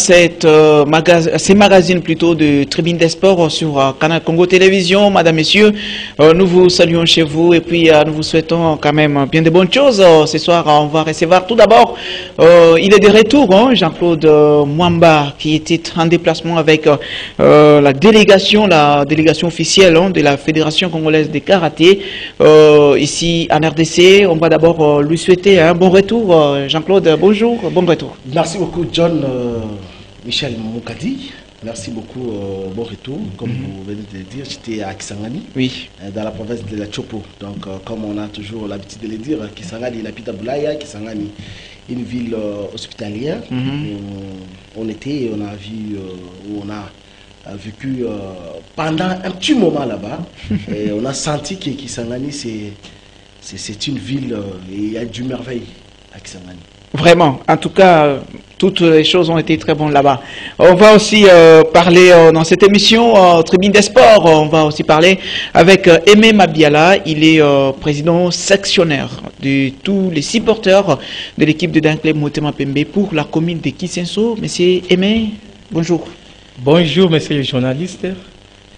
ces magazines plutôt de Tribune des Sports sur Canal Congo Télévision. Madame, Messieurs, nous vous saluons chez vous et puis nous vous souhaitons quand même bien de bonnes choses. Ce soir, on va recevoir tout d'abord, il est de retour, hein, Jean-Claude Mwamba, qui était en déplacement avec la délégation officielle de la Fédération Congolaise de Karaté ici en RDC. On va d'abord lui souhaiter un bon retour. Jean-Claude, bonjour, bon retour. Merci beaucoup John Michel Moukadi. Merci beaucoup, bon retour. Comme vous venez de le dire, j'étais à Kisangani, oui, dans la province de la Chopo. Donc comme on a toujours l'habitude de le dire, Kisangani, la Pita Boulaya, Kisangani, une ville hospitalière. On était et on a vu, où on a vécu pendant un petit moment là-bas. Et on a senti que Kisangani, c'est une ville, et il y a du merveille à Kisangani. Vraiment, en tout cas, toutes les choses ont été très bonnes là-bas. On va aussi parler dans cette émission Tribune des Sports, on va aussi parler avec Aimé Mabiala. Il est président sectionnaire de tous les supporters de l'équipe de Danclub Motema Pembe pour la commune de Kisenso. Monsieur Aimé, bonjour. Bonjour, monsieur le journaliste.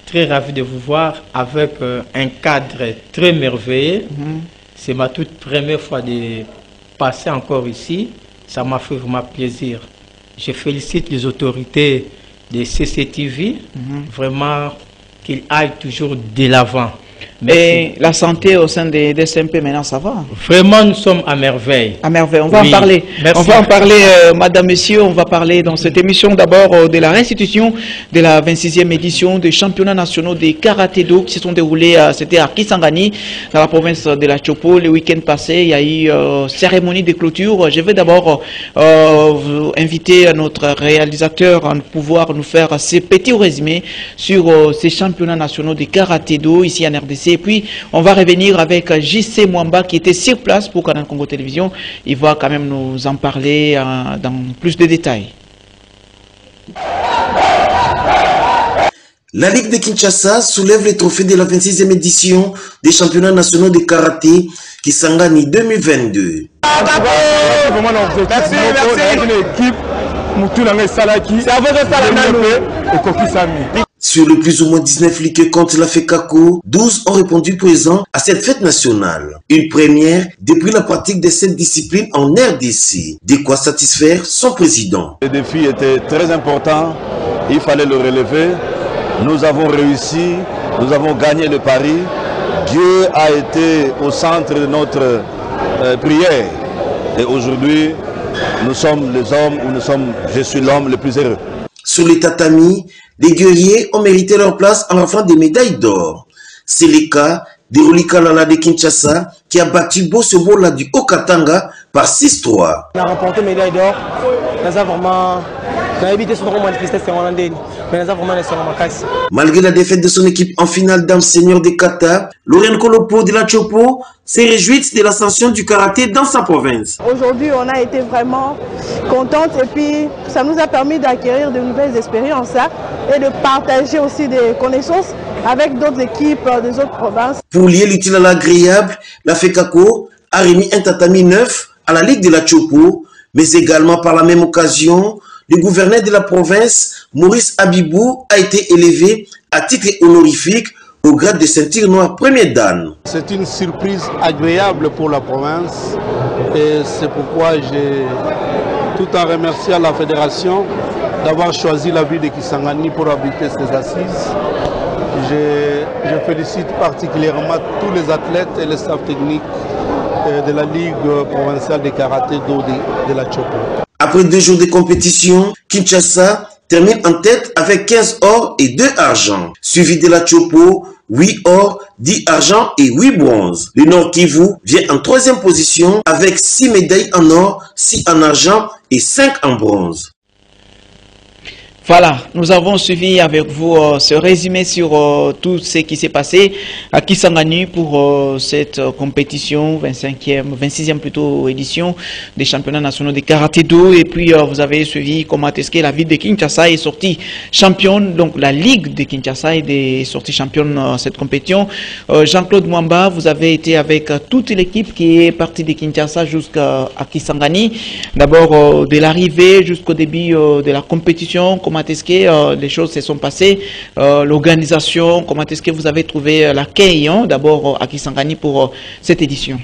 Très ravi de vous voir avec un cadre très merveilleux. C'est ma toute première fois de passer encore ici, ça m'a fait vraiment plaisir. Je félicite les autorités de CCTV, vraiment qu'ils aillent toujours de l'avant. Et la santé au sein des SMP maintenant, ça va? Vraiment, nous sommes à merveille. À merveille, on va en parler. Merci. On va en parler, madame, messieurs, on va parler dans cette émission d'abord de la restitution de la 26e édition des championnats nationaux des karaté-do qui se sont déroulés, c'était à Kisangani, dans la province de la Chopo. Le week-end passé, il y a eu cérémonie de clôture. Je vais d'abord vous inviter notre réalisateur à pouvoir nous faire ces petits résumés sur ces championnats nationaux des karaté-do ici en RDC. Et puis, on va revenir avec JC Mwamba qui était sur place pour Canal Congo Télévision. Il va quand même nous en parler dans plus de détails. La Ligue de Kinshasa soulève les trophées de la 26e édition des championnats nationaux de karaté Kisangani 2022. Sur le plus ou moins 19 ligues contre la FECACO, 12 ont répondu présent à cette fête nationale. Une première depuis la pratique de cette discipline en RDC. De quoi satisfaire son président. Le défi était très important, il fallait le relever. Nous avons réussi, nous avons gagné le pari. Dieu a été au centre de notre prière. Et aujourd'hui, nous sommes les hommes, je suis l'homme le plus heureux. Sur les tatamis, les guerriers ont mérité leur place en offrant des médailles d'or. C'est le cas de Rolika Lala de Kinshasa qui a battu Bosobola du Haut-Katanga par 6-3. On a remporté médaille d'or. Malgré la défaite de son équipe en finale d'âme senior de Kata, Lorraine Kolopo de la Chopo s'est réjouite de l'ascension du karaté dans sa province. Aujourd'hui, on a été vraiment contente et puis ça nous a permis d'acquérir de nouvelles expériences et de partager aussi des connaissances avec d'autres équipes des autres provinces. Pour lier l'utile à l'agréable, la FECACO a remis un tatami neuf à la Ligue de la Chopo, mais également par la même occasion, le gouverneur de la province, Maurice Abibou, a été élevé à titre honorifique au grade de ceinture noire premier dan. C'est une surprise agréable pour la province et c'est pourquoi j'ai, tout en remerciant la fédération d'avoir choisi la ville de Kisangani pour abriter ses assises. Je félicite particulièrement tous les athlètes et les staffs techniques de la Ligue provinciale de karaté-do de la Chopo. Après 2 jours de compétition, Kinshasa termine en tête avec 15 or et 2 argent. Suivi de la Chopo, 8 or, 10 argent et 8 bronzes. Le Nord Kivu vient en 3e position avec 6 médailles en or, 6 en argent et 5 en bronze. Voilà, nous avons suivi avec vous ce résumé sur tout ce qui s'est passé à Kisangani pour cette compétition, 26e plutôt édition des championnats nationaux de karaté-do. Et puis vous avez suivi comment est-ce que la ville de Kinshasa est sortie championne, donc la Ligue de Kinshasa est sortie championne cette compétition. Jean-Claude Mwamba, vous avez été avec toute l'équipe qui est partie de Kinshasa jusqu'à Kisangani. D'abord de l'arrivée jusqu'au début de la compétition, comment est-ce que les choses se sont passées, l'organisation, comment est-ce que vous avez trouvé l'accueil d'abord à Kisangani pour cette édition?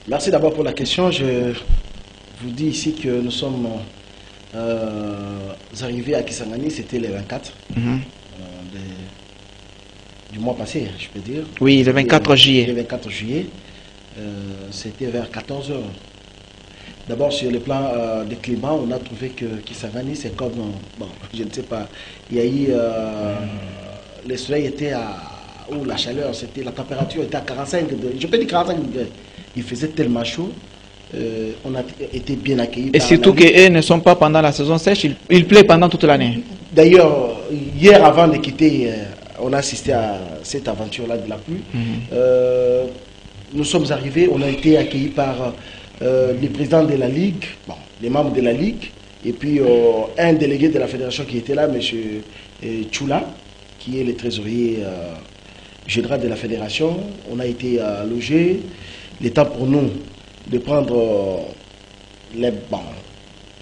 Merci d'abord pour la question. Je vous dis ici que nous sommes arrivés à Kisangani, c'était le 24 du mois passé, je peux dire. Oui, le 24 juillet. Le 24 juillet, c'était vers 14 h. D'abord, sur le plan des climats, on a trouvé que Kisangani, c'est comme, bon, je ne sais pas, il y a eu, le soleil était ou la chaleur, la température était à 45 degrés, je peux dire 45 degrés, il faisait tellement chaud, on a été bien accueillis. Et surtout qu'eux ne sont pas pendant la saison sèche, il pleut pendant toute l'année. D'ailleurs, hier, avant de quitter, on a assisté à cette aventure-là de la pluie. Nous sommes arrivés, on a été accueillis par les présidents de la Ligue, bon, les membres de la Ligue, et puis un délégué de la fédération qui était là, M. Chula, qui est le trésorier général de la fédération. On a été logés. Il est temps pour nous de prendre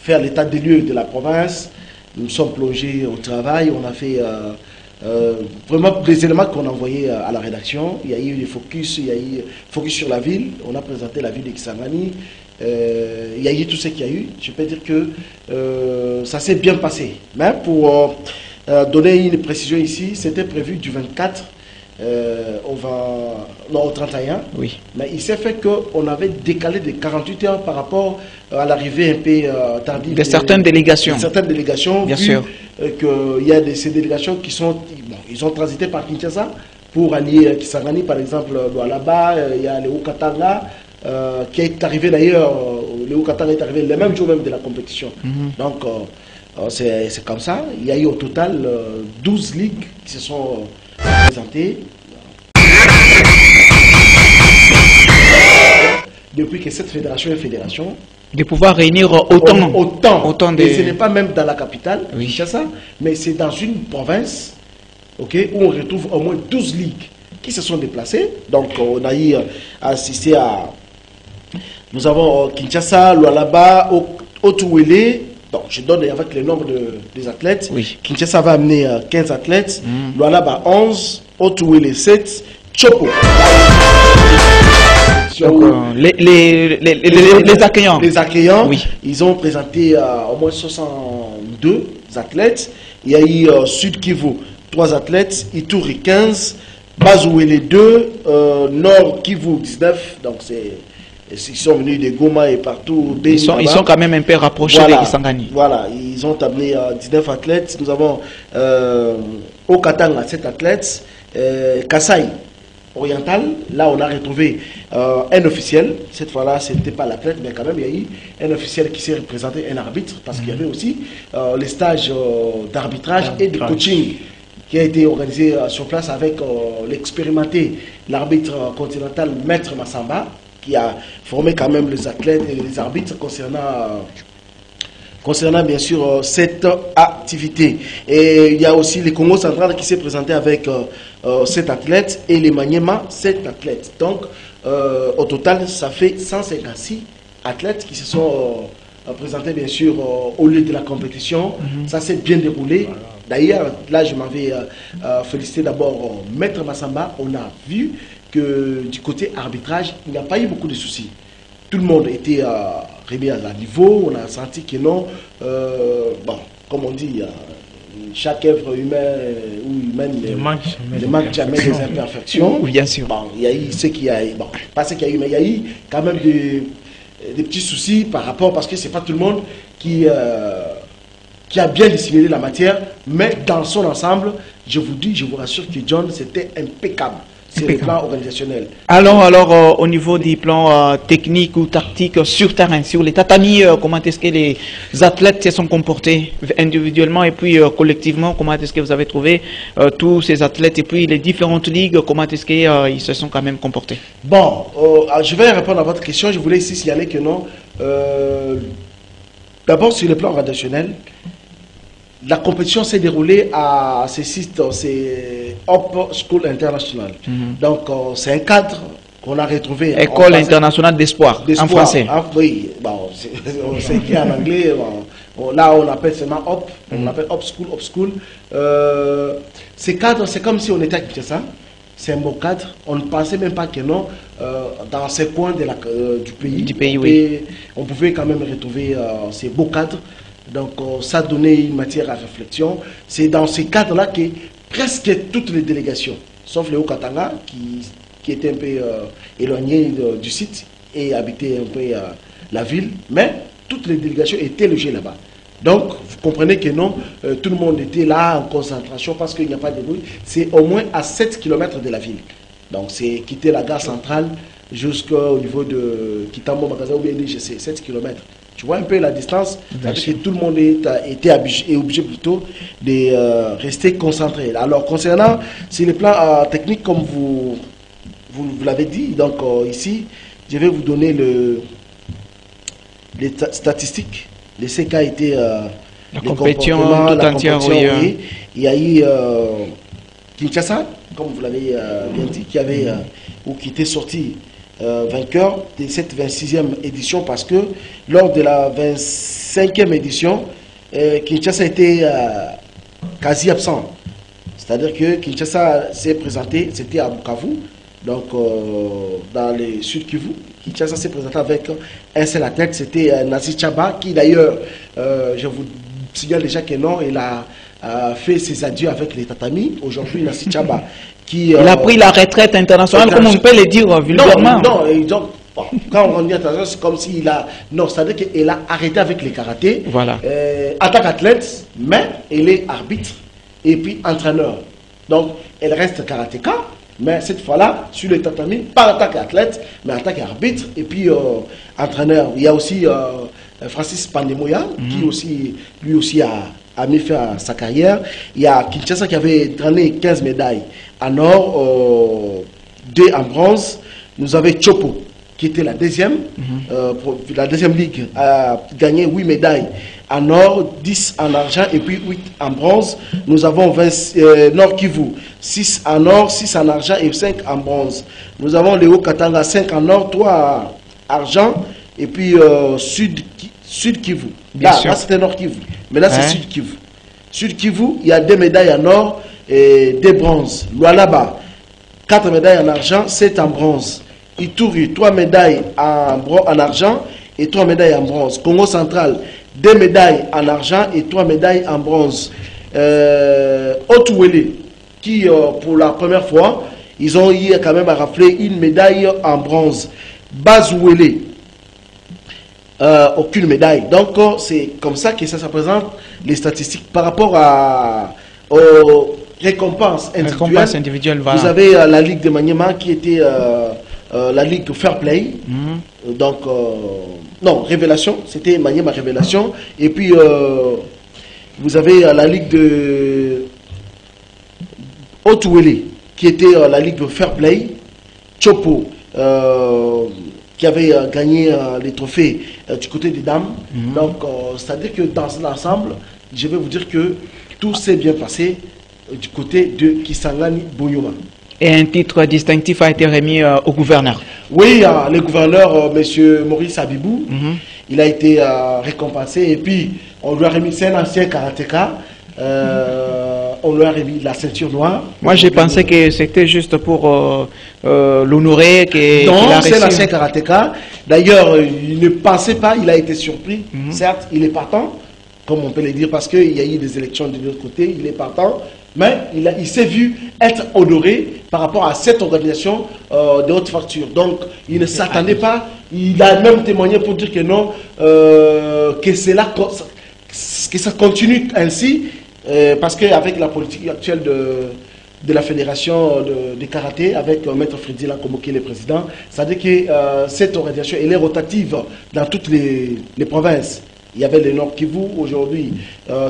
faire l'état des lieux de la province. Nous sommes plongés au travail. On a fait vraiment des éléments qu'on a envoyés à la rédaction. Il y a eu des focus, il y a eu focus sur la ville. On a présenté la ville de Kisangani. Il y a eu tout ce qu'il y a eu. Je peux dire que ça s'est bien passé. Mais pour donner une précision ici, c'était prévu du 24 au 31. Oui. Mais il s'est fait qu'on avait décalé de 48 heures par rapport à l'arrivée un peu tardive de certaines délégations. De certaines délégations. Bien sûr. Qu'il y a ces délégations qui sont, bon, ils ont transité par Kinshasa pour aller à Kisangani, par exemple, là-bas, il y a le Okatanga qui est arrivé d'ailleurs, le Okatanga est arrivé le même jour même de la compétition. Donc, c'est comme ça. Il y a eu au total 12 ligues qui se sont présentées. Depuis que cette fédération est fédération, de pouvoir réunir autant de... Et ce n'est pas même dans la capitale, oui, Kinshasa, mais c'est dans une province, okay, où on retrouve au moins 12 ligues qui se sont déplacées. Donc on a eu assisté à... Nous avons Kinshasa, Lualaba, Otuwele. Donc je donne avec le nombre des athlètes. Oui. Kinshasa va amener 15 athlètes, Lualaba 11, Otuwele 7, Chopo. Donc, les accueillants. Les accueillants, oui, ils ont présenté au moins 62 athlètes. Il y a eu Sud Kivu 3 athlètes, Ituri 15, Bazouele 2, Nord Kivu 19. Donc ils sont venus de Goma et partout. Ils sont quand même un peu rapprochés de Kisangani. Voilà, ils ont amené 19 athlètes. Nous avons Okatanga 7 athlètes, Kasai Oriental, là on a retrouvé un officiel. Cette fois-là, ce n'était pas l'athlète, mais quand même il y a eu un officiel qui s'est représenté, un arbitre, parce qu'il y avait aussi les stages d'arbitrage et de coaching qui a été organisé sur place avec l'expérimenté, l'arbitre continental Maître Massamba, qui a formé quand même les athlètes et les arbitres concernant bien sûr cette activité. Et il y a aussi les Congo central qui s'est présenté avec 7 athlètes et les Maniema 7 athlètes. Donc au total ça fait 156 athlètes qui se sont présentés bien sûr au lieu de la compétition. Ça s'est bien déroulé. D'ailleurs là je m'avais félicité d'abord Maître Massamba. On a vu que du côté arbitrage il n'y a pas eu beaucoup de soucis. Tout le monde était remis à niveau. On a senti que non, bon, comme on dit, chaque œuvre humaine ou humaine ne manque jamais des imperfections. Oui, bien sûr. Bon, il y a eu ce qu'il y a eu, bon, pas ce qu'il y a eu, mais il y a eu quand même des petits soucis par rapport, parce que c'est pas tout le monde qui a bien dissimulé la matière, mais dans son ensemble, je vous dis, je vous rassure que John, c'était impeccable. C'est le plan organisationnel. Alors au niveau du plan technique ou tactique sur terrain, sur les tatamis, comment est-ce que les athlètes se sont comportés individuellement et puis collectivement, comment est-ce que vous avez trouvé tous ces athlètes et puis les différentes ligues, comment est-ce qu'ils se sont quand même comportés? Bon, je vais répondre à votre question. Je voulais ici signaler que non. D'abord, sur le plan organisationnel, la compétition s'est déroulée à ces sites, c'est Hop School International. Donc, c'est un cadre qu'on a retrouvé. École internationale d'espoir, en français. Oui, bon, c'est écrit en anglais. Bon, là, on appelle seulement Hop. On appelle Hop School. Ces cadres, c'est comme si on était à Kinshasa. C'est un beau cadre. On ne pensait même pas que non, dans ces coins du pays, oui. On pouvait quand même retrouver ces beaux cadres. Donc, ça donnait une matière à réflexion. C'est dans ces cadres-là que presque toutes les délégations, sauf les Haut-Katanga, qui étaient un peu éloignés du site et habitaient un peu la ville, mais toutes les délégations étaient logées là-bas. Donc, vous comprenez que non, tout le monde était là en concentration parce qu'il n'y a pas de bruit. C'est au moins à 7 km de la ville. Donc, c'est quitter la gare centrale jusqu'au niveau de Kitambo Magasin ou bien DGC, 7 km. Tu vois un peu la distance, parce que tout le monde était obligé plutôt de rester concentré. Alors, concernant sur le plan technique, comme vous l'avez dit, donc ici, je vais vous donner les statistiques de ce qu'a été la compétition tout entière. Oui. Il y a eu Kinshasa, comme vous l'avez bien dit, qui était sorti vainqueur de cette 26e édition parce que lors de la 25e édition, Kinshasa était quasi absent. C'est-à-dire que Kinshasa s'est présenté, c'était à Bukavu, donc dans le sud Kivu. Kinshasa s'est présenté avec un seul athlète, c'était Nazi Chaba, qui d'ailleurs, je vous signale déjà que non, il a fait ses adieux avec les tatamis. Aujourd'hui, Nazi Chaba, il a pris la retraite internationale, comme on peut le dire vulgairement. Non, donc, bon, quand on dit international, c'est comme s'il a... Non, c'est-à-dire qu'il a arrêté avec les karatés, voilà. Attaque athlète, mais il est arbitre et puis entraîneur. Donc, elle reste karatéka, mais cette fois-là, sur le tatami, pas attaque athlète, mais attaque arbitre et puis entraîneur. Il y a aussi Francis Pandemoya, qui aussi, lui aussi a mis fin à sa carrière. Il y a Kinshasa qui avait drainé 15 médailles en or, 2 en bronze. Nous avons Chopo, qui était la deuxième, la deuxième ligue, a gagné 8 médailles en or, 10 en argent et puis 8 en bronze. Nous avons Nord Kivu, 6 en or, 6 en argent et 5 en bronze. Nous avons les Haut-Katanga, 5 en or, 3 en argent et puis Sud Kivu. Là c'était Nord Kivu, mais là c'est Sud Kivu. Sud Kivu, il y a 2 médailles en or et 2 bronzes. Lualaba, 4 médailles en argent, 7 en bronze. Ituri, 3 médailles en argent et 3 médailles en bronze. Congo central, 2 médailles en argent et 3 médailles en bronze. Otuwele, qui pour la première fois, ils ont eu quand même à rappeler une médaille en bronze. Bazouele, aucune médaille. Donc c'est comme ça que ça se présente les statistiques par rapport aux récompenses individuelles. Voilà. Vous avez la Ligue de Maniema qui était la Ligue Fair Play. Donc, non, Révélation, c'était Maniema Révélation. Et puis, vous avez la Ligue de Otuwele qui était la Ligue de Fair Play. Chopo, qui avait gagné les trophées du côté des dames. Donc, c'est-à-dire que dans l'ensemble, je vais vous dire que tout s'est bien passé du côté de Kisangani Boyoma. Et un titre distinctif a été remis au gouverneur. Oui, le gouverneur, M. Maurice Abibou, il a été récompensé et puis on lui a remis, c'est un ancien karatéka, on lui a remis la ceinture noire. Moi j'ai pensé que c'était juste pour l'honorer. Non, c'est un ancien karatéka. D'ailleurs, il ne pensait pas, il a été surpris. Certes, il est partant, comme on peut le dire, parce qu'il y a eu des élections de l'autre côté, il est partant. Mais il s'est vu être honoré par rapport à cette organisation de haute facture. Donc, il ne s'attendait pas. Il a même témoigné pour dire que non, que ça continue ainsi, parce qu'avec la politique actuelle de la fédération de karaté avec Maître Freddy Lankomo qui est le président. C'est-à-dire que cette organisation elle est rotative dans toutes les provinces. Il y avait le Nord Kivu, aujourd'hui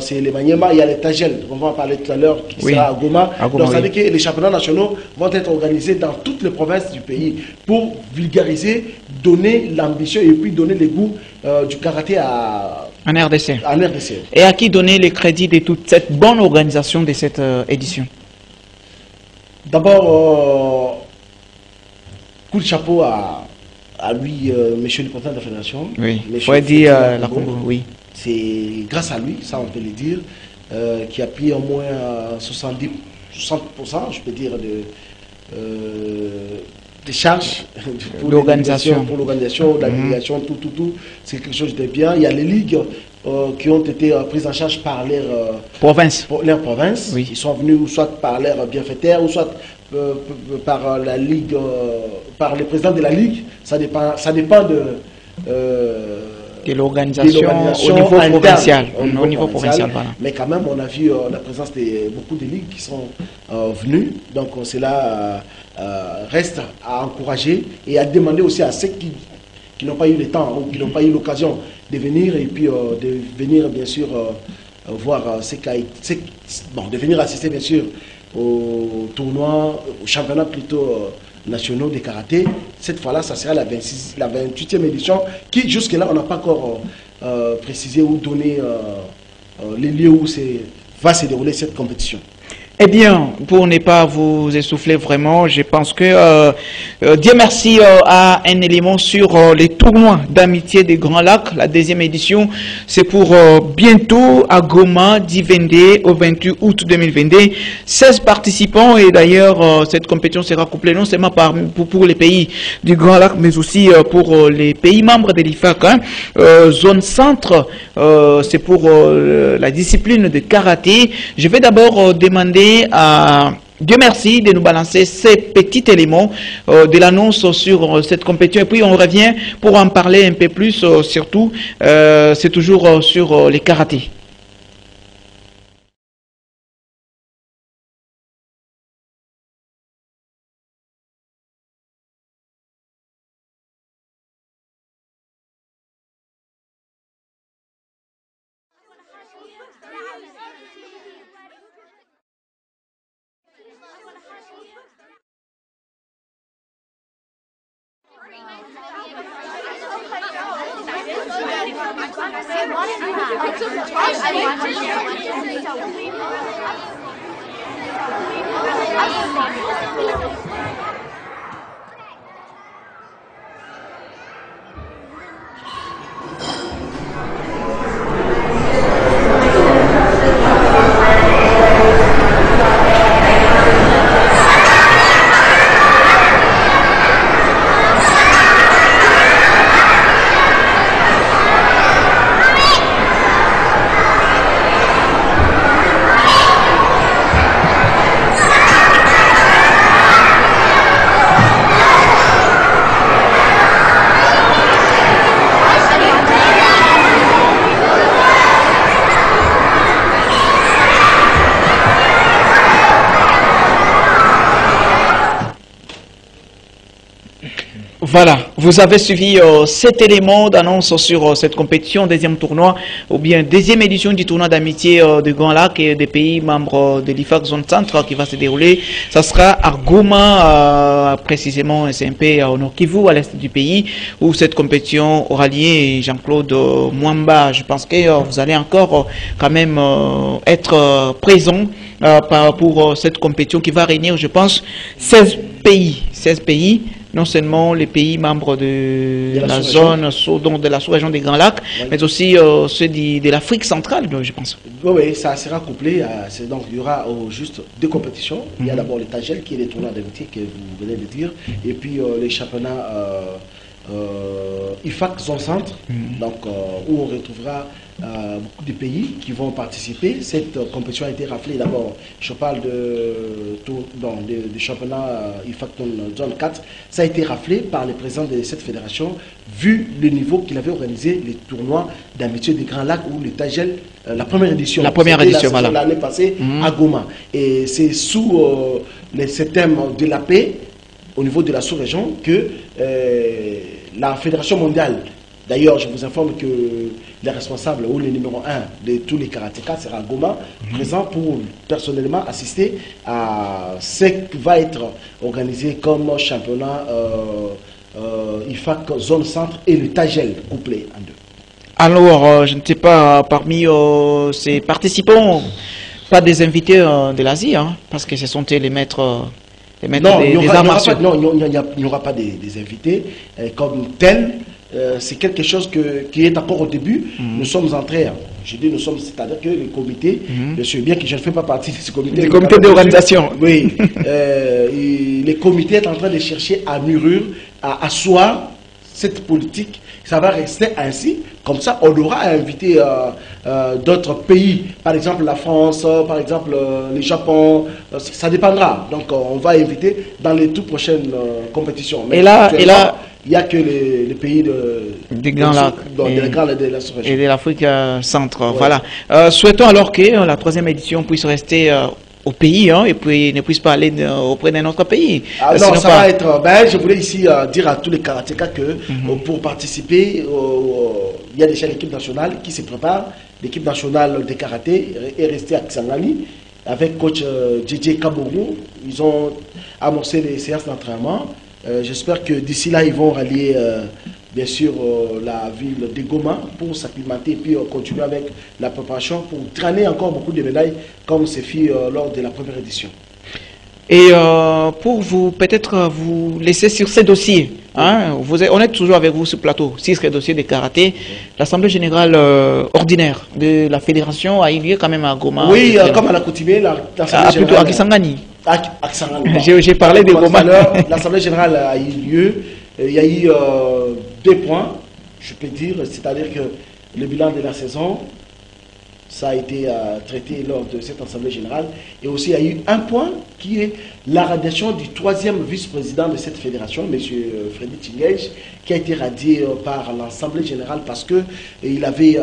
c'est les Maniema, il y a les Tagel, on va en parler tout à l'heure, qui sera à Goma. Donc ça veut dire que les championnats nationaux vont être organisés dans toutes les provinces du pays pour vulgariser, donner l'ambition et puis donner le goût du karaté en RDC. En RDC. Et à qui donner les crédits de toute cette bonne organisation de cette édition? D'abord, coup de chapeau à lui, monsieur le président de la fédération. Oui, il faut dire la Congo, oui. C'est grâce à lui, ça on peut le dire, qui a pris au moins 60%, je peux dire, de charges pour l'organisation, l'agrégation, tout. C'est quelque chose de bien. Il y a les ligues qui ont été prises en charge par leur province. Oui. Ils sont venus soit par leur bienfaiteur, ou soit par la ligue, par le président de la ligue. Ça dépend de l'organisation au niveau provincial. Au niveau provincial, voilà. Mais quand même, on a vu la présence de beaucoup de ligues qui sont venues. Donc cela reste à encourager et à demander aussi à ceux qui n'ont pas eu le temps ou qui n'ont pas eu l'occasion de venir et puis de venir bien sûr voir de venir assister bien sûr au tournoi, au championnat plutôt nationaux de karaté. Cette fois-là, ça sera la 28e édition qui jusque-là, on n'a pas encore précisé ou donné les lieux où va se dérouler cette compétition. Eh bien, pour ne pas vous essouffler vraiment, je pense que Dieu merci à un élément sur les tournois d'amitié des Grands Lacs. La deuxième édition, c'est pour bientôt à Goma, du 22 au 28 août 2022. 16 participants et d'ailleurs, cette compétition sera couplée non seulement pour les pays du Grand Lac, mais aussi pour les pays membres de l'IFAC. Hein. Zone centre, c'est pour la discipline de karaté. Je vais d'abord demander à Dieu merci de nous balancer ces petits éléments de l'annonce sur cette compétition et puis on revient pour en parler un peu plus surtout c'est toujours sur les karatés. Voilà, vous avez suivi cet élément d'annonce sur cette compétition, deuxième tournoi, ou bien deuxième édition du tournoi d'amitié de Grand Lac et des pays membres de l'IFAC Zone Centre qui va se dérouler. Ça sera à Goma, précisément c'est un peu au Nord Kivu, à l'est du pays, où cette compétition aura lieu. Jean-Claude Mwamba, je pense que vous allez encore quand même être présent pour cette compétition qui va réunir, je pense, 16 pays. Non seulement les pays membres de la zone, donc de la sous-région des Grands Lacs, mais aussi ceux de l'Afrique centrale, je pense. Oui, ça sera couplé. Donc, il y aura juste deux compétitions. Il y a d'abord le Tagel, qui est le tournoi d'amitié que vous venez de dire, et puis les championnats IFAC Zone Centre, donc, où on retrouvera beaucoup de pays qui vont participer. Cette compétition a été raflée d'abord. Je parle du championnat IFAC Zone 4. Ça a été raflé par le président de cette fédération, vu le niveau qu'il avait organisé les tournois d'amitié des Grands Lacs ou le Tagel, la première édition. La première édition, voilà. L'année passée à Goma. Et c'est sous ce thème de la paix, au niveau de la sous-région, que la Fédération mondiale, d'ailleurs je vous informe que les responsables ou le numéro 1 de tous les karatékas sera à Goma, présent pour personnellement assister à ce qui va être organisé comme championnat IFAC Zone Centre et le Tagel couplé en deux. Alors, je ne sais pas, parmi ces participants, pas des invités de l'Asie, hein, parce que ce sont les maîtres... Non, il n'y aura pas des invités comme tel. C'est quelque chose qui est encore au début. Nous sommes entrés, je dis nous sommes, c'est-à-dire que le comité, je sais bien que je ne fais pas partie de ce comité. Le comité d'organisation. Oui. Le comité est en train de chercher à mûrir, à asseoir cette politique. Ça va rester ainsi. Comme ça, on aura à inviter d'autres pays, par exemple la France, par exemple le Japon, ça dépendra. Donc on va inviter dans les toutes prochaines compétitions. Mais et là, il n'y a que les pays des Grands Lacs de la sous-région. Et de l'Afrique centre. Ouais. Voilà. Souhaitons alors que la 3e édition puisse rester au pays, hein, et puis ne puisse pas aller auprès d'un autre pays. Ah non, ça va être... je voulais ici dire à tous les karatékas que pour participer, il y a déjà l'équipe nationale qui se prépare. L'équipe nationale de karaté est restée à Kisangani avec coach JJ Kabourou. Ils ont amorcé les séances d'entraînement. J'espère que d'ici là, ils vont rallier bien sûr la ville de Goma pour s'acclimater et puis continuer avec la préparation pour traîner encore beaucoup de médailles comme c'est fait lors de la première édition. Et pour vous, peut-être vous laisser sur ces dossiers, hein, on est toujours avec vous sur le plateau, 6 dossiers de karaté. L'Assemblée générale ordinaire de la fédération a eu lieu quand même à Goma. Oui, comme à l'accoutumée, l'Assemblée générale... Plutôt à Kisangani. À Kisangani. J'ai parlé de Goma. L'Assemblée générale a eu lieu. Il y a eu 2 points, je peux dire, c'est-à-dire que le bilan de la saison, ça a été traité lors de cette Assemblée générale. Et aussi, il y a eu un point qui est la radiation du 3e vice-président de cette fédération, M. Freddy Chingej, qui a été radié par l'Assemblée générale parce qu'il avait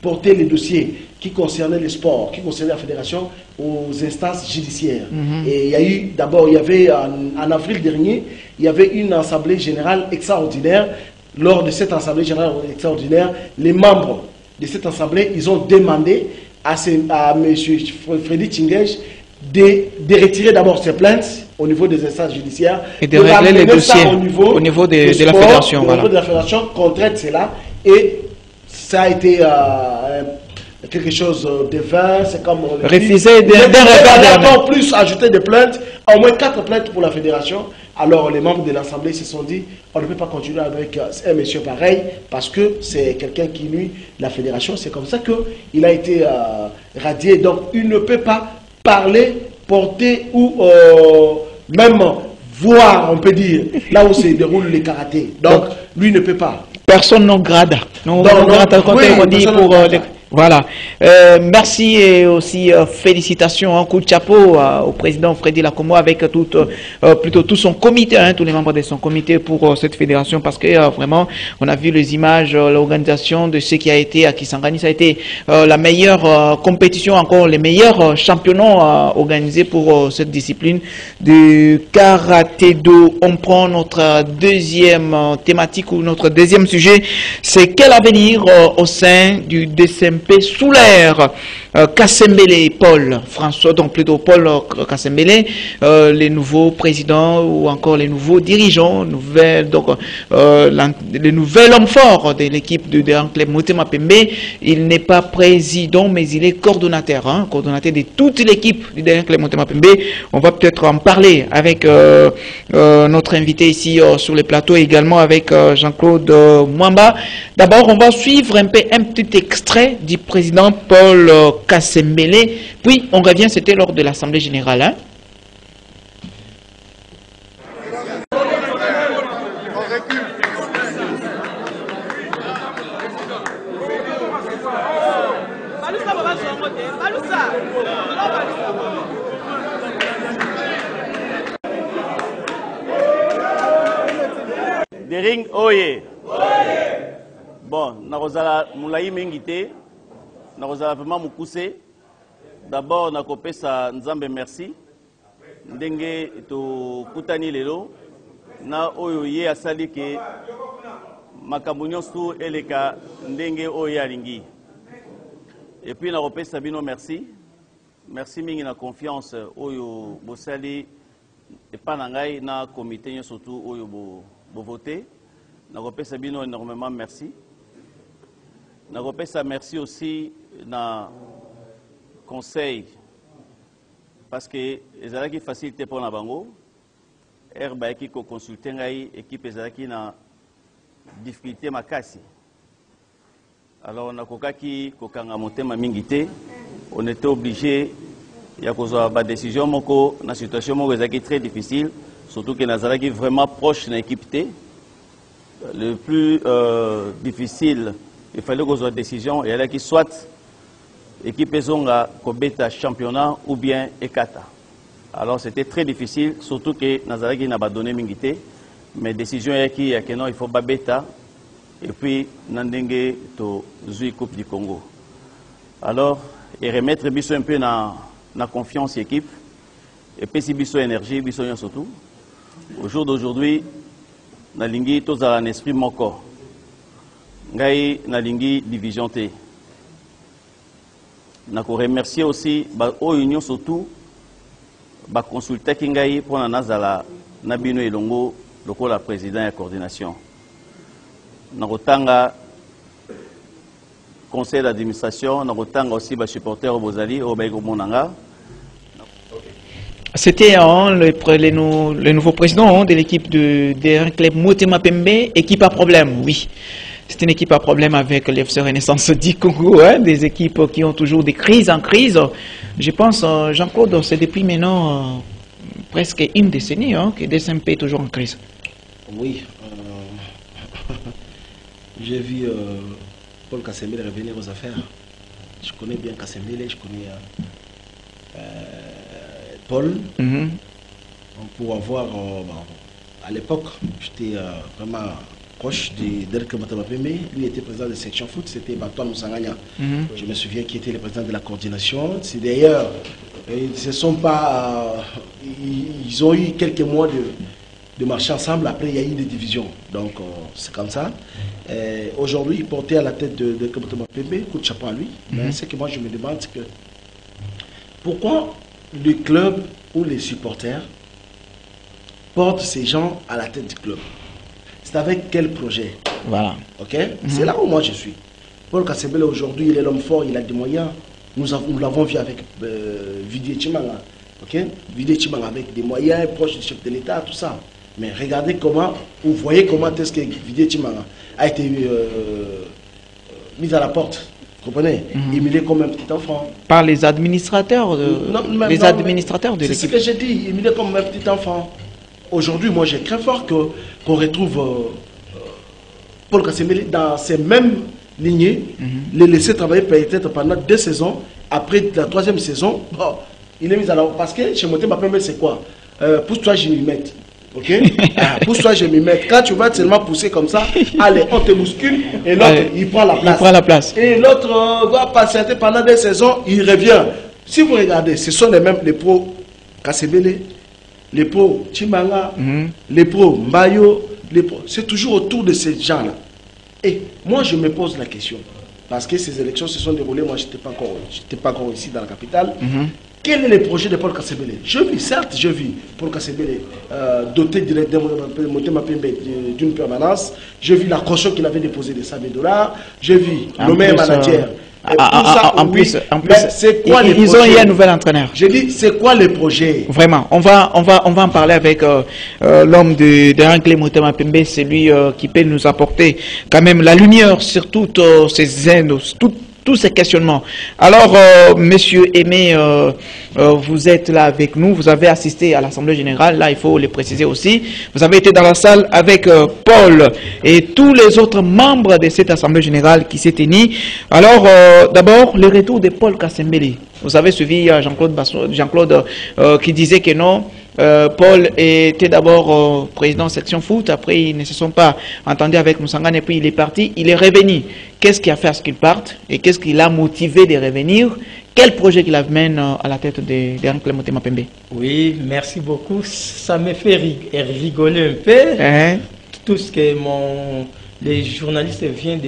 porté les dossiers qui concernaient le sport, qui concernaient la fédération aux instances judiciaires. Et il y a eu, d'abord, il y avait en avril dernier, il y avait une assemblée générale extraordinaire. Lors de cette assemblée générale extraordinaire, les membres de cette assemblée, ils ont demandé à M. Freddy Chingej de retirer d'abord ses plaintes au niveau des instances judiciaires et de régler les dossiers au niveau de la fédération. Au niveau de la fédération, qu'on traite cela. Et ça a été quelque chose de vain, c'est comme on refusé d'un revers en plus ajouter des plaintes, au moins 4 plaintes pour la fédération. Alors les membres de l'Assemblée se sont dit, on ne peut pas continuer avec un monsieur pareil, parce que c'est quelqu'un qui nuit la fédération. C'est comme ça qu'il a été radié. Donc il ne peut pas parler, porter ou même voir, on peut dire, là où se déroulent les karatés. Donc lui ne peut pas. Personne non grade. Non, on dit pour voilà. Merci et aussi félicitations, un coup de chapeau au président Freddy Lakomo avec plutôt tout son comité, hein, tous les membres de son comité pour cette fédération, parce que vraiment on a vu les images, l'organisation de ce qui a été à Kisangani, ça a été la meilleure compétition, encore les meilleurs championnats organisés pour cette discipline du karaté-do. On prend notre deuxième thématique ou notre deuxième sujet, c'est quel avenir au sein du DCMP Soulaire. Kassembele Paul François, donc plutôt Paul Kassembele, les nouveaux présidents ou encore les nouveaux dirigeants, donc le nouvel homme fort de l'équipe de Club Motema Pembe. Il n'est pas président, mais il est coordonnateur, hein, coordonnateur de toute l'équipe du Club Motema Pembe. On va peut-être en parler avec notre invité ici sur le plateau, également avec Jean-Claude Mwamba. D'abord, on va suivre un petit extrait du président Paul Kassembele, puis on revient, c'était lors de l'Assemblée générale. Hein? On recule. Dering oye. Bon, nakozala moulayi mengite, nakozala vraiment mukuse. D'abord nakopesa Nzambe merci. Ndenge to kutani lelo na oyo ye asali ke makambo nyonso eleka ndenge oyo alingi. Et puis nakopesa bino merci. Merci mingi na confiance oyo bosali epa na ngai na comité nyonso surtout oyo bo voter. Nakopesa bino énormément merci. Nakopesa merci aussi na conseil parce que ezalaki facilité pour na bango. Herba qui ko consulter ngai équipe ezalaki na difficulté makasi. Alors nakokaki kokanga motema mingi te. On était obligé ya kozwa ba décision moko na situation moko ezalaki très difficile, surtout que nazalaki vraiment proche na équipe te. Le plus difficile, il fallait qu'on soit décision et elle qui soit équipe zonga kobeta championnat ou bien ekata. Alors c'était très difficile, surtout que Nazaraki n'a pas donné mingité, mais décision est qui non il faut babeta et puis nandenge to zui coupe du Congo. Alors et remettre biso un peu na confiance équipe et puis si biso énergie biso surtout. Au jour d'aujourd'hui nalingi tozala un esprit moko ngai nalingi division te nako remercier aussi ba o union surtout ba consulter ki ngai pona nazala na bino elongo lokola président ya coordination nako tanga conseil d'administration nako tanga aussi ba supporters bozali o ba ko monanga. C'était le nouveau président de l'équipe d'un club Motema Pembe, équipe à problème, oui. C'est une équipe à problème avec l'FC Renaissance du Congo, hein, des équipes qui ont toujours des crises en crise. Je pense, Jean-Claude, c'est depuis maintenant presque une décennie hein, que DSMP est toujours en crise. Oui. J'ai vu Paul Kassembele revenir aux affaires. Je connais bien Kassembele, je connais... Paul, pour avoir, à l'époque, j'étais vraiment proche d'Eric Motema Pembe. Lui était président de la section foot, c'était Batoine Moussanganya. Je me souviens qu'il était le président de la coordination. C'est d'ailleurs, ils ne sont pas, ils ont eu quelques mois de marcher ensemble. Après, il y a eu des divisions. Donc, c'est comme ça. Aujourd'hui, il portait à la tête de Motema Pembe, coup de chapeau à lui. Mais ce que moi je me demande, c'est que pourquoi le club ou les supporters portent ces gens à la tête du club. C'est avec quel projet? Voilà. Ok. C'est là où moi je suis. Paul Kassembele aujourd'hui, il est l'homme fort, il a des moyens. Nous l'avons vu avec Vidier Chimanga. Ok. Vidier Chimanga avec des moyens proches du chef de l'État, tout ça. Mais regardez comment, vous voyez comment est-ce que Vidier Chimanga a été mis à la porte. Vous comprenez? Humilié comme un petit enfant. Par les administrateurs de l'équipe. C'est ce que j'ai dit, humilié comme un petit enfant. Aujourd'hui, moi, j'ai très fort qu'on retrouve Paul Kassembele dans ces mêmes lignées, les laisser travailler peut-être pendant 2 saisons. Après la 3e saison, bon, il est mis à la... Parce que chez Motema Pembe, c'est quoi? Pousse-toi, je m'y mette. Ok? Pousse-toi, je m'y mette. Quand tu vas seulement pousser comme ça, allez, on te bouscule et l'autre, il prend la place. Il prend la place. Et l'autre va patienter pendant 2 saisons, il revient. Si vous regardez, ce sont les mêmes, les pros Kassembele, les pros Chimanga, les pros Mbayo, c'est toujours autour de ces gens-là. Et moi, je me pose la question, parce que ces élections se sont déroulées, moi, je n'étais pas encore ici dans la capitale. Quel est le projet de Paul Kassembele? Je vis, certes, je vis Paul Kassembele doté d'une permanence. Je vis la caution qu'il avait déposée de 100 000 $. Je vis le meilleur manager. En plus, c'est quoi les ils ont eu un nouvel entraîneur. Je dis, c'est quoi les projets? Vraiment, on va en parler avec l'homme de Club Motema Pembe, c'est lui qui peut nous apporter quand même la lumière sur toutes ces aides, tous ces questionnements. Alors, monsieur Aimé, vous êtes là avec nous, vous avez assisté à l'Assemblée Générale, là il faut le préciser aussi, vous avez été dans la salle avec Paul et tous les autres membres de cette Assemblée Générale qui s'est tenue. Alors, d'abord, le retour de Paul Kassembele. Vous avez suivi Jean-Claude qui disait que non, Paul était d'abord président section foot, après ils ne se sont pas entendus avec Moussangane et puis il est parti, il est revenu. Qu'est-ce qui a fait à ce qu'il parte et qu'est-ce qui l'a motivé de revenir? Quel projet qu'il amène à la tête de Claire Motema Pembe? Oui, merci beaucoup. Ça me fait rigoler un peu. Tout ce que les journalistes viennent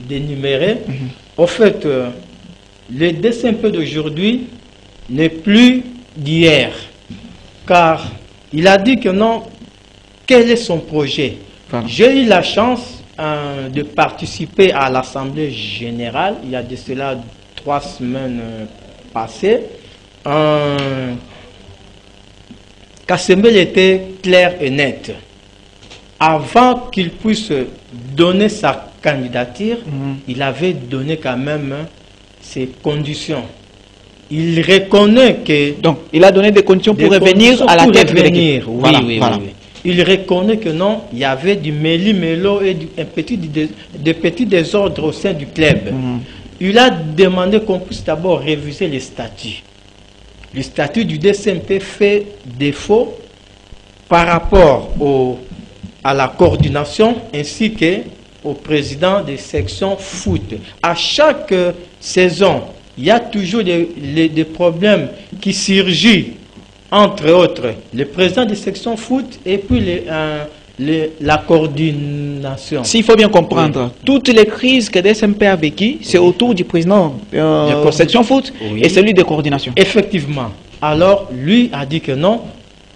d'énumérer. En fait, le DSMP d'aujourd'hui n'est plus d'hier. Car il a dit que non, quel est son projet? J'ai eu la chance de participer à l'Assemblée générale, il y a de cela 3 semaines passées. Kassembele était clair et net. Avant qu'il puisse donner sa candidature, il avait donné quand même ses conditions. Il reconnaît que... Donc, il a donné des conditions pour revenir à la tête de l'équipe. Oui. Il reconnaît que non, il y avait du méli-mélo et des petits désordres au sein du club. Il a demandé qu'on puisse d'abord réviser les statuts. Le statut du DSMP fait défaut par rapport à la coordination ainsi qu'au président des sections foot. À chaque saison, il y a toujours des problèmes qui surgissent, entre autres, le président des sections foot et puis la coordination. S'il faut bien comprendre, toutes les crises que DSMP a vécues, c'est autour du président de section foot et celui de coordination. Effectivement. Alors, lui a dit que non,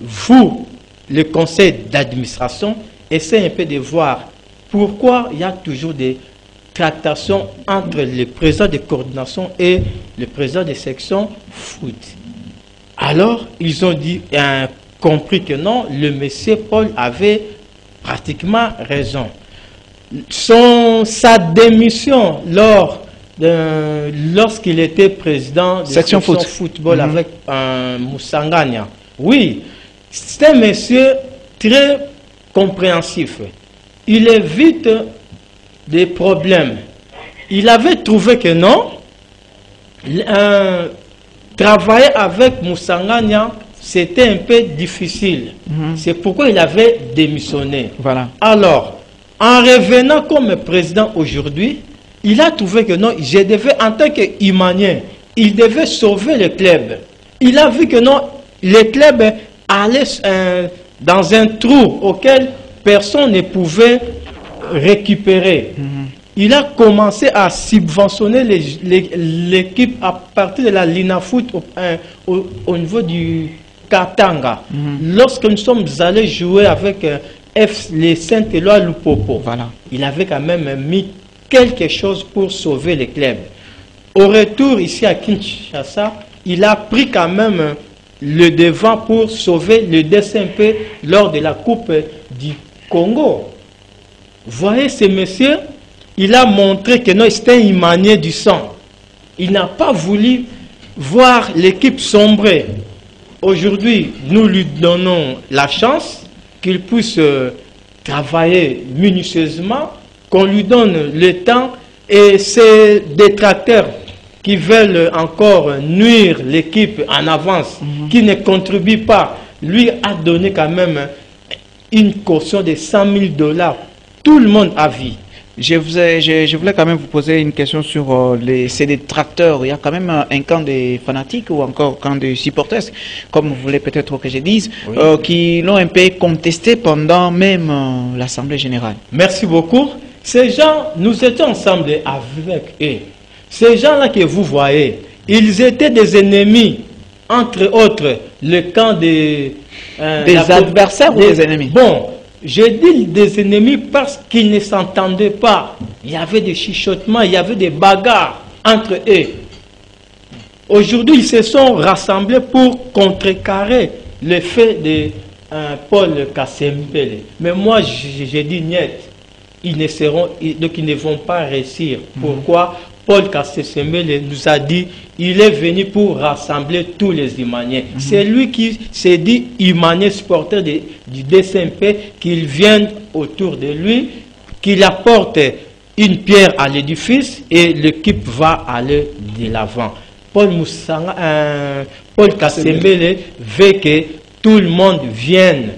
vous, le conseil d'administration, essayez un peu de voir pourquoi il y a toujours des tractations entre le président de coordination et le président des sections foot. Alors, ils ont compris que non, le monsieur Paul avait pratiquement raison. Sa démission lorsqu'il était président de section football avec Moussangane, oui, c'est un monsieur très compréhensif. Il évite des problèmes. Il avait trouvé que non, travailler avec Moussangane, c'était un peu difficile. C'est pourquoi il avait démissionné. Voilà. Alors, en revenant comme président aujourd'hui, il a trouvé que non, je devais, en tant qu'humanien, il devait sauver le club. Il a vu que non, le club allait dans un trou auquel personne ne pouvait récupérer. Il a commencé à subventionner l'équipe à partir de la Linafoot au niveau du Katanga. Lorsque nous sommes allés jouer avec les Saint-Éloi Lupopo, il avait quand même mis quelque chose pour sauver le club. Au retour ici à Kinshasa, il a pris quand même le devant pour sauver le DSMP lors de la Coupe du Congo. Voyez ce monsieur, il a montré que non, c'était un humanien du sang. Il n'a pas voulu voir l'équipe sombrer. Aujourd'hui, nous lui donnons la chance qu'il puisse travailler minutieusement, qu'on lui donne le temps, et ces détracteurs qui veulent encore nuire l'équipe en avance, qui ne contribuent pas, lui a donné quand même une caution de 100 000 $. Tout le monde a vu. Je voulais quand même vous poser une question sur ces détracteurs. Il y a quand même un camp de fanatiques ou encore un camp de supporters, comme vous voulez peut-être que je dise, qui l'ont un peu contesté pendant même l'Assemblée générale. Merci beaucoup. Ces gens, nous étions ensemble avec eux. Ces gens-là que vous voyez, ils étaient des ennemis, entre autres, le camp des adversaires ou des ennemis? Bon, je dis des ennemis parce qu'ils ne s'entendaient pas. Il y avait des chuchotements, il y avait des bagarres entre eux. Aujourd'hui, ils se sont rassemblés pour contrecarrer le fait de Paul Kassembele. Mais moi, j'ai dit niet. Ils ne vont pas réussir. Pourquoi? Paul Kassembele nous a dit il est venu pour rassembler tous les Imaniens. C'est lui qui s'est dit Imanien supporter du DSMP, qu'il vienne autour de lui, qu'il apporte une pierre à l'édifice et l'équipe va aller de l'avant. Paul Kasembele veut que tout le monde vienne.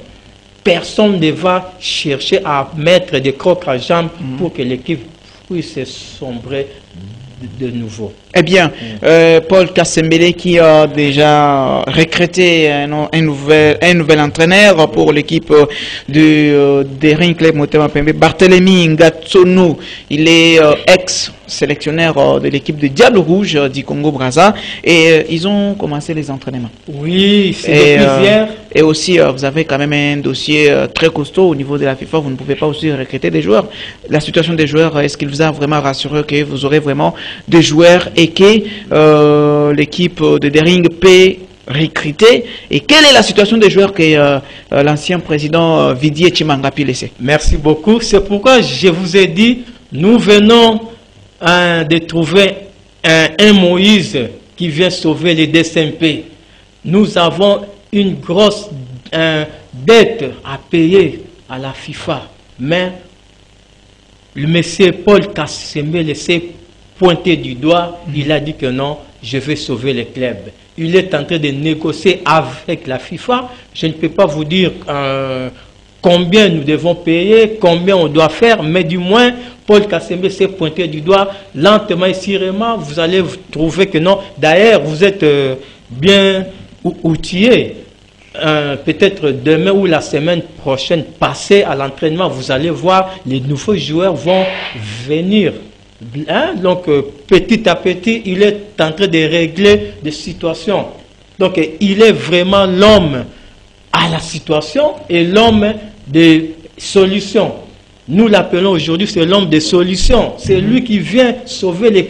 Personne ne va chercher à mettre des crocs à jambes pour que l'équipe puisse sombrer de nouveau. Eh bien, Paul Kasembele qui a déjà recruté un nouvel entraîneur pour l'équipe de Daring Club Motema Pembe, Barthélemy Ngatsonou. Il est ex-sélectionneur de l'équipe de Diable Rouge du Congo-Brazza et ils ont commencé les entraînements. Oui, c'est depuis hier. Et aussi, vous avez quand même un dossier très costaud au niveau de la FIFA. Vous ne pouvez pas aussi recruter des joueurs. La situation des joueurs, est-ce qu'il vous a vraiment rassuré que vous aurez vraiment des joueurs et que l'équipe de Daring peut recruter? Et quelle est la situation des joueurs que l'ancien président Vidier Chimanga a laissé? Merci beaucoup. C'est pourquoi je vous ai dit, nous venons de trouver un Moïse qui vient sauver les DSMP. Nous avons une grosse dette à payer à la FIFA. Mais le monsieur Paul Kasembele s'est pointé du doigt. Il a dit que non, je vais sauver les clubs. Il est en train de négocier avec la FIFA. Je ne peux pas vous dire combien nous devons payer, combien on doit faire, mais du moins, Paul Kasembele s'est pointé du doigt. Lentement et sûrement, vous allez trouver que non. D'ailleurs, vous êtes bien outillés. Peut-être demain ou la semaine prochaine, passez à l'entraînement, vous allez voir, les nouveaux joueurs vont venir. Hein? Donc, petit à petit, il est en train de régler des situations. Donc, il est vraiment l'homme à la situation et l'homme des solutions. Nous l'appelons aujourd'hui, c'est l'homme des solutions. C'est lui qui vient sauver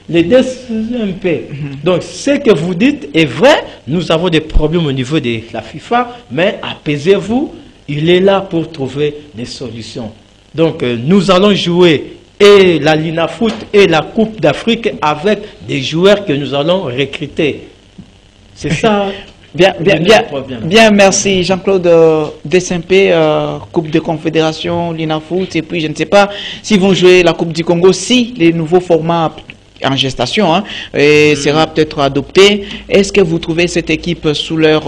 les DSMP. Donc, ce que vous dites est vrai. Nous avons des problèmes au niveau de la FIFA, mais apaisez-vous. Il est là pour trouver des solutions. Donc, nous allons jouer et la Lina Foot et la Coupe d'Afrique avec des joueurs que nous allons recruter. C'est ça. Bien, merci Jean-Claude. DSMP, Coupe de Confédération, Lina Foot, et puis je ne sais pas s'ils vont jouer la Coupe du Congo, si les nouveaux formats en gestation sera peut-être adopté. Est-ce que vous trouvez cette équipe sous leur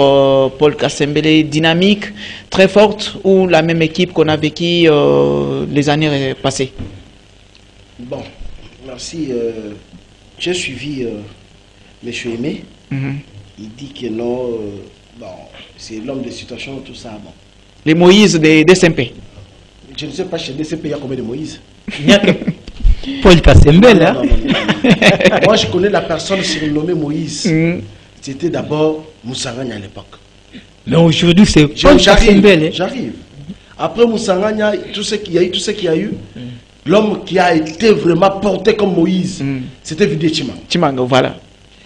Paul Kasembele dynamique, très forte, ou la même équipe qu'on a vécu les années passées? Bon, merci. J'ai suivi M. Aimé. Il dit que non, bon, c'est l'homme de situation, tout ça. Bon. Les Moïse des DSMP. Je ne sais pas chez DSMP, il y a combien de Moïse? Il y a que Paul Kasembele. Non. Moi, je connais la personne surnommée Moïse. C'était d'abord Moussanganya à l'époque. Mais aujourd'hui, c'est Paul Kasembele. J'arrive. Après Moussanganya, tout ce qu'il y a eu, l'homme qui a été vraiment porté comme Moïse, c'était Vidier Chimanga. Chimanga, voilà.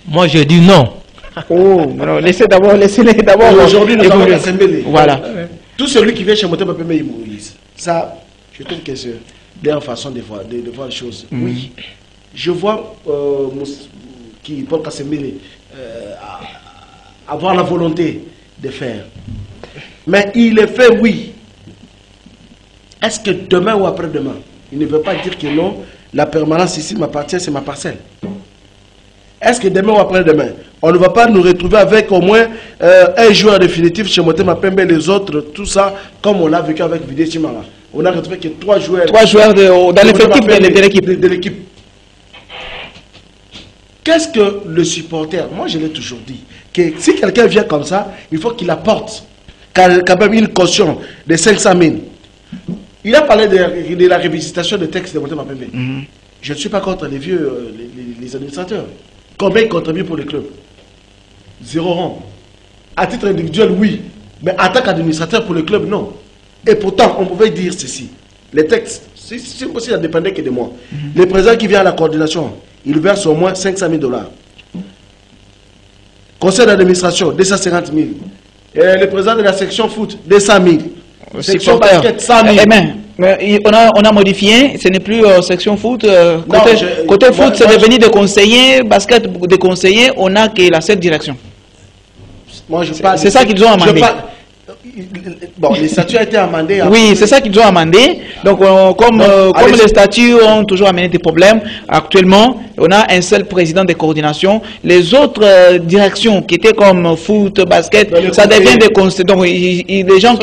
Moi, je dis non. Oh, non, laissez-les d'abord. Aujourd'hui, nous avons Kasembele. Voilà. Tout celui qui vient chez Motema Pembe est Moïse. Ça, je trouve que c'est leur façon de voir les choses. Oui. Je vois Paul Kasembele avoir la volonté de faire. Mais il le fait, oui. Est-ce que demain ou après-demain, il ne veut pas dire que non, la permanence ici m'appartient, c'est ma parcelle. Est-ce que demain ou après-demain, on ne va pas nous retrouver avec au moins un joueur définitif chez Motema Pembe, les autres, tout ça, comme on l'a vécu avec Vidier Chimanga? On a retrouvé que 3 joueurs. 3 joueurs dans l'effectif de l'équipe. Qu'est-ce que le supporter? Moi, je l'ai toujours dit, que si quelqu'un vient comme ça, il faut qu'il apporte quand même une caution de 500 000. Il a parlé de la révisitation des textes de Motema Pembe. Je ne suis pas contre les vieux, les administrateurs. Combien ils contribuent pour le club? 0 rang. À titre individuel, oui. Mais en tant qu'administrateur pour le club, non. Et pourtant, on pouvait dire ceci. Les textes, c'est possible, ça ne dépendait que de moi. Le président qui vient à la coordination, il verse au moins 500 000 $. Conseil d'administration, 250 000. Et le président de la section foot, 200 000. Section basket, 100 000. Mais on a modifié, ce n'est plus section foot. Côté foot, c'est devenu des conseillers, basket des conseillers, on n'a que la seule direction. Moi, je parle. C'est ça qu'ils ont amendé. bon, les statuts ont été amendés. Oui, c'est ça qu'ils ont amendé. Donc, comme les statuts ont toujours amené des problèmes, actuellement, on a un seul président de coordination. Les autres directions qui étaient comme foot, basket, ça devient des conseillers. Donc, les gens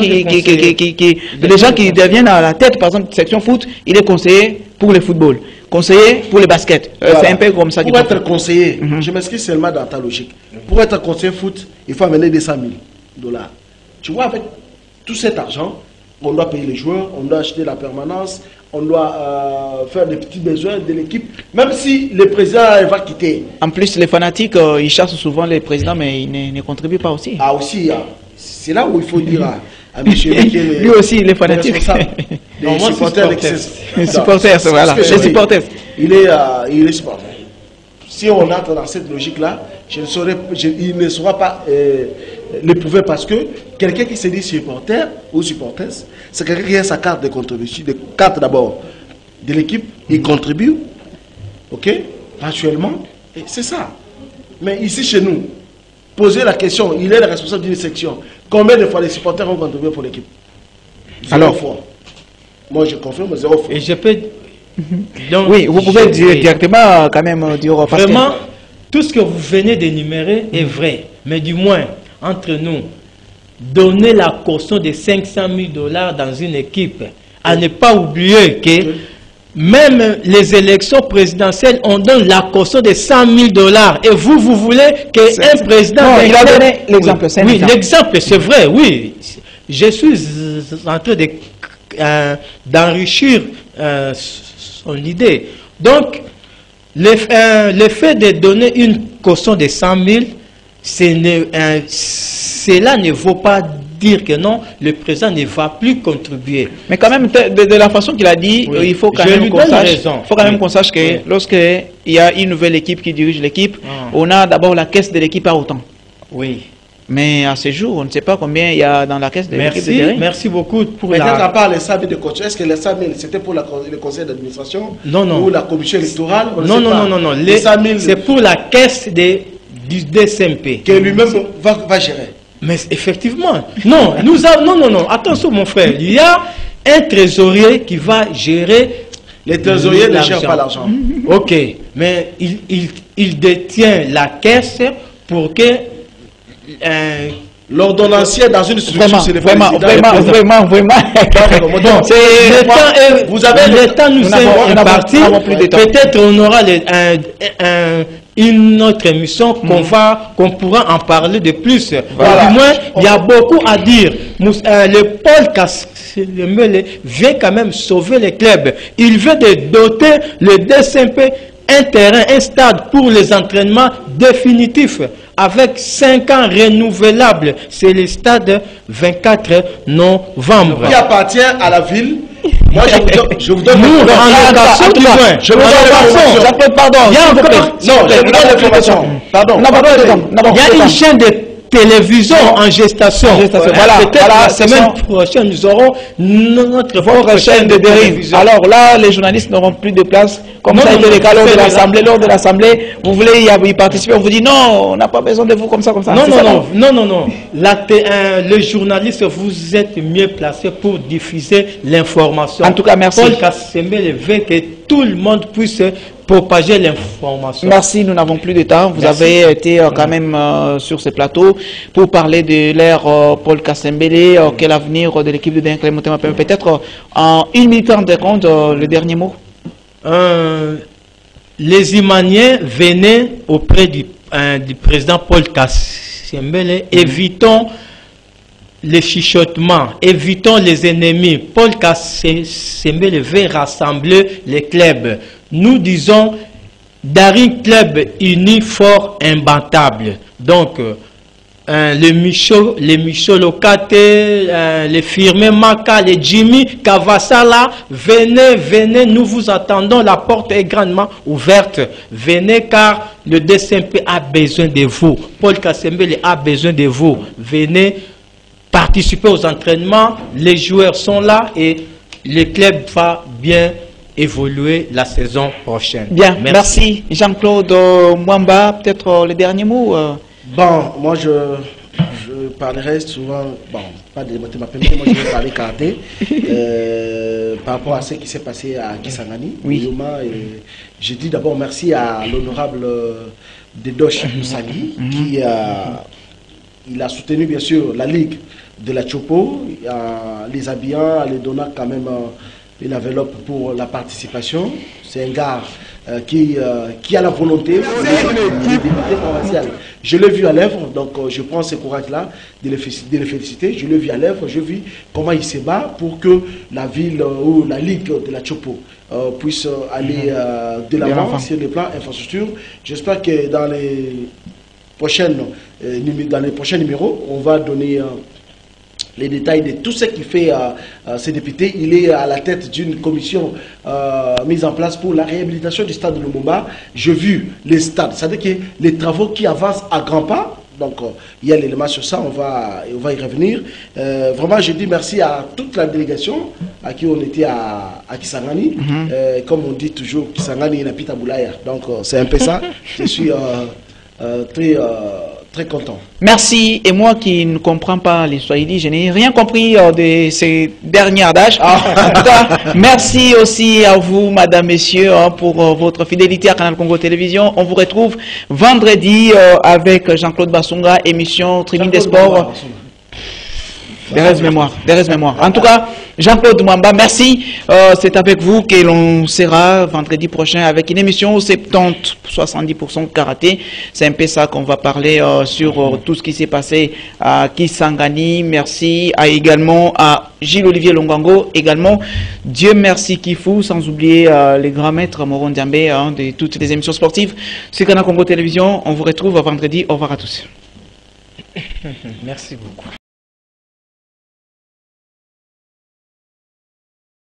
qui deviennent à la tête, par exemple, section foot, il est conseiller pour le football, conseiller pour le basket. Voilà. C'est un peu comme ça. Pour être conseiller, je m'excuse seulement dans ta logique. Pour être conseiller foot, il faut amener des 100 000 $. Tu vois, avec tout cet argent, on doit payer les joueurs, on doit acheter la permanence, on doit faire des petits besoins de l'équipe, même si le président va quitter. En plus, les fanatiques, ils chassent souvent les présidents, mais ils ne contribuent pas aussi. Ah aussi, c'est là où il faut dire à monsieur lui aussi, il est fanatique. Les supporters. Les supporters, voilà. Les supporters. Il est supporter. Si on entre dans cette logique-là, il ne saura pas l'éprouver parce que quelqu'un qui se dit supporter ou supporters, c'est quelqu'un qui a sa carte de contribution, de carte d'abord de l'équipe, il contribue, ok, actuellement, et c'est ça. Mais ici chez nous, poser la question, il est le responsable d'une section, combien de fois les supporters ont contribué pour l'équipe? 0 fois. Moi je confirme 0 fois. Et je peux... Donc, oui, vous pouvez dire directement quand même dire vraiment, tout ce que vous venez d'énumérer est vrai, mais du moins, entre nous, donner la caution de 500 000 $ dans une équipe, à ne pas oublier que même les élections présidentielles, on donne la caution de 100 000 $. Et vous voulez qu'un président... Non, il a donné l'exemple. Oui, l'exemple, c'est vrai, oui. Je suis en train d'enrichir son idée. Donc, le fait de donner une caution de 100 000, cela ne vaut pas dire que non, le président ne va plus contribuer. Mais quand même, de la façon qu'il a dit, oui, il faut quand même qu'on sache que lorsqu'il y a une nouvelle équipe qui dirige l'équipe, on a d'abord la caisse de l'équipe à autant. Oui. Mais à ce jour, on ne sait pas combien il y a dans la caisse de l'équipe de terrain. Merci beaucoup pour la... à part les 100 000 de coach, est-ce que les 100 000 c'était pour le conseil d'administration? Non, non. Ou la commission électorale? Non. Les 100 000, c'est pour la caisse du DSMP. Que lui-même va gérer. Mais effectivement, non, non, attention mon frère, il y a un trésorier qui va gérer. Les trésoriers ne gèrent pas l'argent. Ok, mais il détient la caisse pour que l'ordonnancier dans une structure, c'est le vraiment. Bon, vous avez le temps nous est imparti. Peut-être on aura une autre émission qu'on pourra en parler de plus. Voilà. Du moins, il y a beaucoup à dire. Le Paul Kasembele vient quand même sauver les clubs. Il veut doter le DSMP un terrain, un stade pour les entraînements définitifs avec 5 ans renouvelables. C'est le stade 24 novembre. Qui appartient à la ville. Moi, je vous donne l'information. Je vous donne l'information. Pardon. Il y a encore. Non, je vous donne l'information. Pardon. Il y a une chaîne de télévision en gestation. Voilà, peut-être la semaine prochaine, nous aurons notre chaîne de dérive. Alors là, les journalistes n'auront plus de place. Comme ça a été le cas lors de l'Assemblée. Lors de l'Assemblée, vous voulez y participer, on vous dit non, on n'a pas besoin de vous comme ça, comme ça. Non. Les journalistes, vous êtes mieux placés pour diffuser l'information. En tout cas, merci. Paul Kasembele veut que tout le monde puisse propager l'information. Merci, nous n'avons plus de temps. Vous avez été quand même sur ce plateau pour parler de l'ère Paul Kasembele, quel avenir de l'équipe de Dinkley Motema. Peut-être en 1 minute 30 secondes, le dernier mot. Les Imaniens venaient auprès du président Paul Kasembele, évitons les chuchotements, évitons les ennemis. Paul Kasembele veut rassembler les clubs. Nous disons d'un club uni, fort, imbattable. Donc, les Michaud Lokate, les Firmé Maka, les Jimmy Kavassala, venez, nous vous attendons, la porte est grandement ouverte. Venez car le DSMP a besoin de vous. Paul Kasembele a besoin de vous. Venez participer aux entraînements, les joueurs sont là et le club va bien évoluer la saison prochaine. Bien, merci. Jean-Claude Mwamba, peut-être le dernier mot Bon, moi Je parlerai souvent, bon, pas de moi je vais parler karaté, par rapport à ce qui s'est passé à Kisangani. Oui. Je dis d'abord merci à l'honorable Dedoche Moussali, qui il a soutenu bien sûr la Ligue de la Chopo, les habillant, les donnant quand même une enveloppe pour la participation. C'est un gars qui a la volonté de débuter provincial. Je l'ai vu à l'œuvre, donc je prends ce courage-là de le féliciter. Je l'ai vu à l'œuvre, je vis comment il se bat pour que la ville ou la Ligue de la Chopo puisse aller de l'avant sur le plan infrastructure. J'espère que dans les prochains numéros, on va donner les détails de tout ce qui fait ce député. Il est à la tête d'une commission mise en place pour la réhabilitation du stade de Lumumba. J'ai vu les stades, c'est-à-dire que les travaux qui avancent à grands pas. Donc il y a l'élément sur ça, on va y revenir. Vraiment, je dis merci à toute la délégation à qui on était à Kisangani. Comme on dit toujours, Kisangani n'a pita boulaya. Donc c'est un peu ça. Je suis très content. Merci. Et moi qui ne comprends pas les Swahili, je n'ai rien compris de ces derniers adages. En tout cas, merci aussi à vous, madame, messieurs, pour votre fidélité à Canal Congo Télévision. On vous retrouve vendredi avec Jean-Claude Basunga, émission Tribune des Sports. Derrière mémoire. En tout cas, Jean-Claude Mwamba, merci. C'est avec vous que l'on sera vendredi prochain avec une émission 70% karaté. C'est un peu ça qu'on va parler sur tout ce qui s'est passé à Kisangani. Merci également à Gilles-Olivier Longango. Également, Dieu merci Kifou, sans oublier les grands maîtres Moron Diambe de toutes les émissions sportives. C'est Canal Congo Télévision. On vous retrouve vendredi. Au revoir à tous. Merci beaucoup.